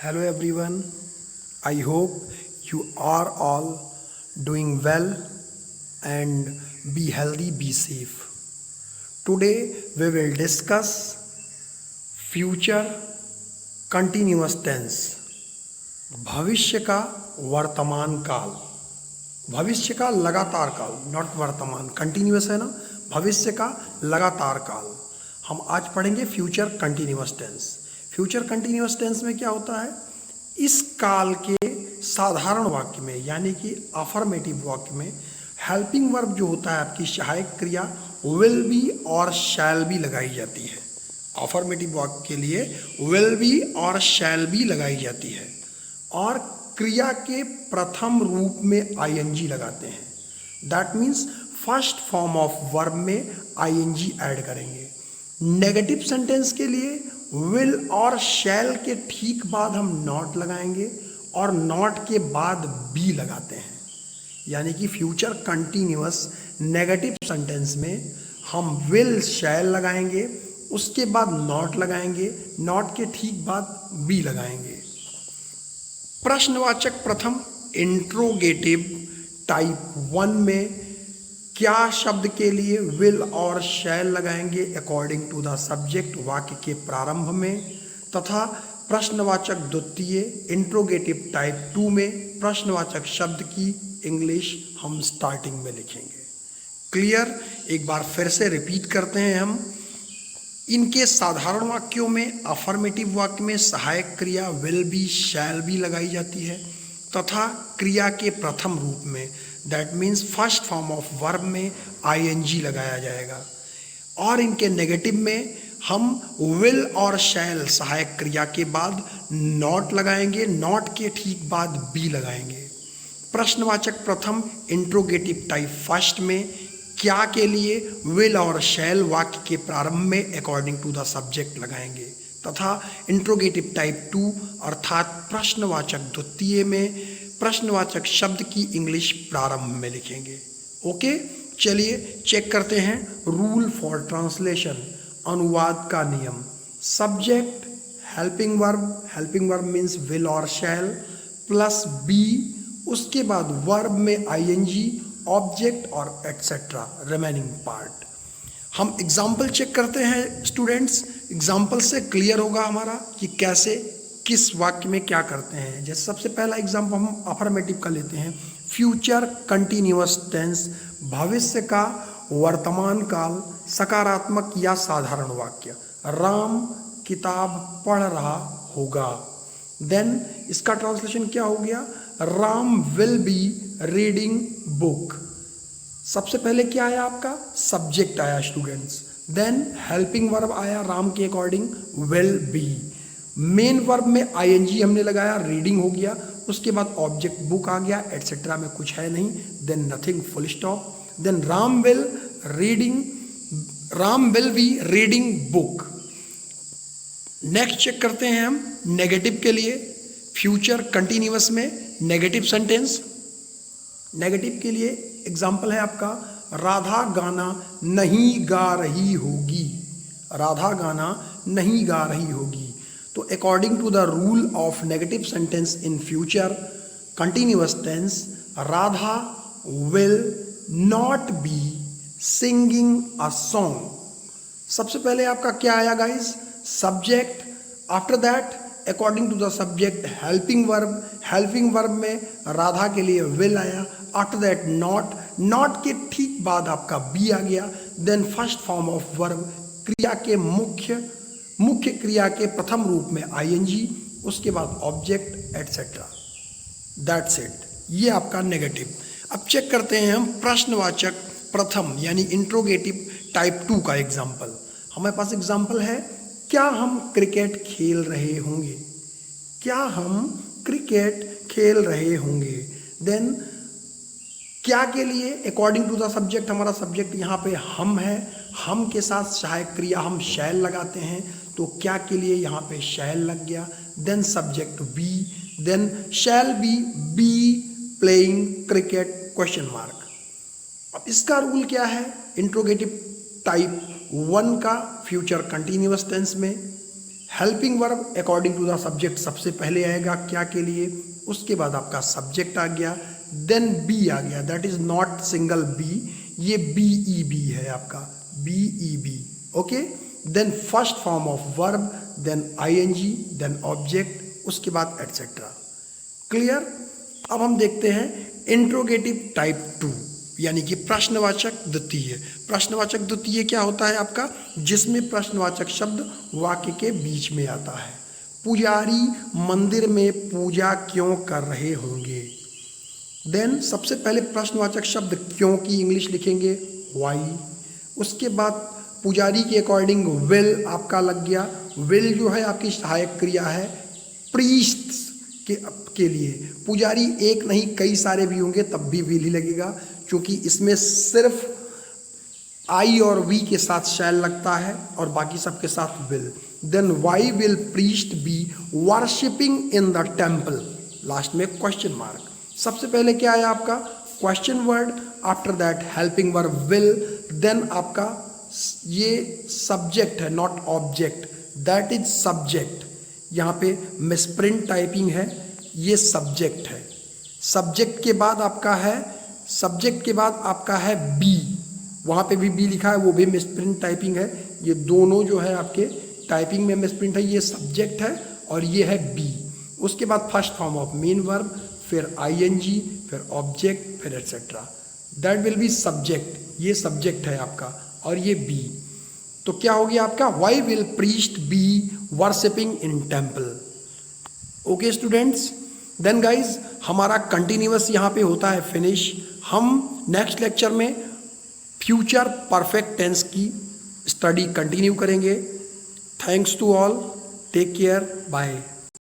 Hello everyone, I hope you are all doing well and be healthy, be safe. Today we will discuss future continuous tense, भविष्य का वर्तमान काल, भविष्य का लगातार काल, नॉट वर्तमान, कंटिन्यूअस है ना, भविष्य का लगातार काल। हम आज पढ़ेंगे future continuous tense. Future continuous tense में क्या होता है, इस काल के साधारण वाक्य में यानी कि अफर्मेटिव वाक्य में हेल्पिंग वर्ब जो होता है, आपकी सहायक क्रिया विल बी और शैल बी लगाई जाती है। अफर्मेटिव वाक्य के लिए विल बी और शैल बी लगाई जाती है और क्रिया के प्रथम रूप में आईएनजी लगाते हैं। That means first form of verb में आईएनजी ऐड करेंगे। नेगेटिव सेंटेंस के लिए विल और शैल के ठीक बाद हम नॉट लगाएंगे और नॉट के बाद बी लगाते हैं। यानी कि फ्यूचर कंटिन्यूअस नेगेटिव सेंटेंस में हम विल शैल लगाएंगे, उसके बाद नॉट लगाएंगे, नॉट के ठीक बाद बी लगाएंगे। प्रश्नवाचक प्रथम इंट्रोगेटिव टाइप 1 में क्या शब्द के लिए विल और शैल लगाएंगे अकॉर्डिंग टू द सब्जेक्ट वाक्य के प्रारंभ में, तथा प्रश्नवाचक द्वितीय इंट्रोगेटिव टाइप 2 में प्रश्नवाचक शब्द की इंग्लिश हम स्टार्टिंग में लिखेंगे। क्लियर? एक बार फिर से रिपीट करते हैं हम। इनके साधारण वाक्यों में अफर्मेटिव वाक्य में सहायक क्रिया विल बी शैल बी लगाई जाती है तथा क्रिया के प्रथम रूप में that means first form of verb में आईएनजी लगाया जाएगा। और इनके नेगेटिव में हम विल और शैल सहायक क्रिया के बाद नॉट लगाएंगे, नॉट के ठीक बाद बी लगाएंगे। प्रश्नवाचक प्रथम इंट्रोगेटिव टाइप फर्स्ट में क्या के लिए विल और शैल वाक्य के प्रारंभ में अकॉर्डिंग टू द सब्जेक्ट लगाएंगे तथा इंट्रोगेटिव टाइप 2 अर्थात प्रश्नवाचक द्वितीय में प्रश्नवाचक शब्द की इंग्लिश प्रारंभ में लिखेंगे। ओके, चलिए चेक करते हैं रूल फॉर ट्रांसलेशन, अनुवाद का नियम। Subject helping verb means will और शैल प्लस बी, उसके बाद वर्ब में आईएनजी, ऑब्जेक्ट और एटसेट्रा रिमेनिंग पार्ट। हम एग्जाम्पल चेक करते हैं स्टूडेंट्स, एग्जाम्पल से क्लियर होगा हमारा कि कैसे किस वाक्य में क्या करते हैं। जैसे सबसे पहला एग्जाम्पल हम अफर्मेटिव का लेते हैं। फ्यूचर कंटिन्यूअस टेंस, भविष्य का वर्तमान काल, सकारात्मक या साधारण वाक्य। राम किताब पढ़ रहा होगा। देन इसका ट्रांसलेशन क्या हो गया, Ram will be reading book. सबसे पहले क्या आया आपका, सब्जेक्ट आया स्टूडेंट्स, देन हेल्पिंग वर्ब आया राम के according will be, main verb में आईएनजी हमने लगाया, रीडिंग हो गया, उसके बाद ऑब्जेक्ट बुक आ गया, एटसेट्रा में कुछ है नहीं, then nothing, full stop. Then Ram will be reading book. Next check करते हैं हम नेगेटिव के लिए। फ्यूचर कंटिन्यूअस में नेगेटिव सेंटेंस, नेगेटिव के लिए एग्जाम्पल है आपका राधा गाना नहीं गा रही होगी। राधा गाना नहीं गा रही होगी। तो according to the rule of negative sentence in future continuous tense, Radha will not be singing a song. सबसे पहले आपका क्या आया guys, subject, after that according to the subject helping verb में राधा के लिए विल आया, आफ्टर दैट नॉट के ठीक बाद आपका बी आ गया, then first form of verb क्रिया के मुख्य क्रिया के प्रथम रूप में आईएनजी, उसके बाद ऑब्जेक्ट एटसेट्रा। दैट्स इट, ये आपका नेगेटिव। अब चेक करते हैं हम प्रश्नवाचक प्रथम यानी इंट्रोगेटिव टाइप 2 का एग्जाम्पल। हमारे पास एग्जाम्पल है, क्या हम क्रिकेट खेल रहे होंगे। क्या हम क्रिकेट खेल रहे होंगे। देन क्या के लिए अकॉर्डिंग टू द सब्जेक्ट, हमारा सब्जेक्ट यहाँ पे हम है, हम के साथ सहायक क्रिया हम शैल लगाते हैं, तो क्या के लिए यहाँ पे शैल लग गया। Then subject be, then shall be playing cricket question mark. अब इसका रूल क्या है, इंट्रोगेटिव टाइप 1 का फ्यूचर कंटिन्यूअस टेंस में helping verb according to the subject सबसे पहले आएगा क्या के लिए, उसके बाद आपका सब्जेक्ट आ गया, देन बी आ गया, that is not single be, ये BEB है आपका, BEB, okay. Then first form of verb, then ING, then object, उसके बाद एटसेट्रा। क्लियर। अब हम देखते हैं इंट्रोगेटिव टाइप 2, यानी कि प्रश्नवाचक द्वितीय। प्रश्नवाचक द्वितीय क्या होता है आपका, जिसमें प्रश्नवाचक शब्द वाक्य के बीच में आता है। पुजारी मंदिर में पूजा क्यों कर रहे होंगे। देन सबसे पहले प्रश्नवाचक शब्द क्यों की इंग्लिश लिखेंगे वाई। उसके बाद पुजारी के अकॉर्डिंग विल आपका लग गया। विल जो है आपकी सहायक क्रिया है प्रीस्ट के लिए। पुजारी एक नहीं कई सारे भी होंगे तब भी विल ही लगेगा, क्योंकि इसमें सिर्फ आई और वी के साथ शैल लगता है और बाकी सबके साथ will. Then why will priest be worshipping in the temple, last में क्वेश्चन मार्क। सबसे पहले क्या है आपका question word, after that helping verb will, then आपका ये सब्जेक्ट है not object, that is subject. यहाँ पे मिसप्रिंट टाइपिंग है, ये सब्जेक्ट है। सब्जेक्ट के बाद आपका है, सब्जेक्ट के बाद आपका है बी, वहाँ पे भी बी लिखा है, वो भी मिसप्रिंट टाइपिंग है। ये दोनों जो है आपके टाइपिंग में मिसप्रिंट है, ये सब्जेक्ट है और ये है बी। उसके बाद first form of main verb, फिर ING, फिर ऑब्जेक्ट, फिर etcetera, that will be subject. ये सब्जेक्ट है आपका और ये बी। तो क्या हो गया आपका why will priest be worshipping in temple. Okay students, then guys हमारा कंटिन्यूअस यहाँ पे होता है फिनिश। हम नेक्स्ट लेक्चर में फ्यूचर परफेक्ट टेंस की स्टडी कंटिन्यू करेंगे। Thanks to all, take care, bye.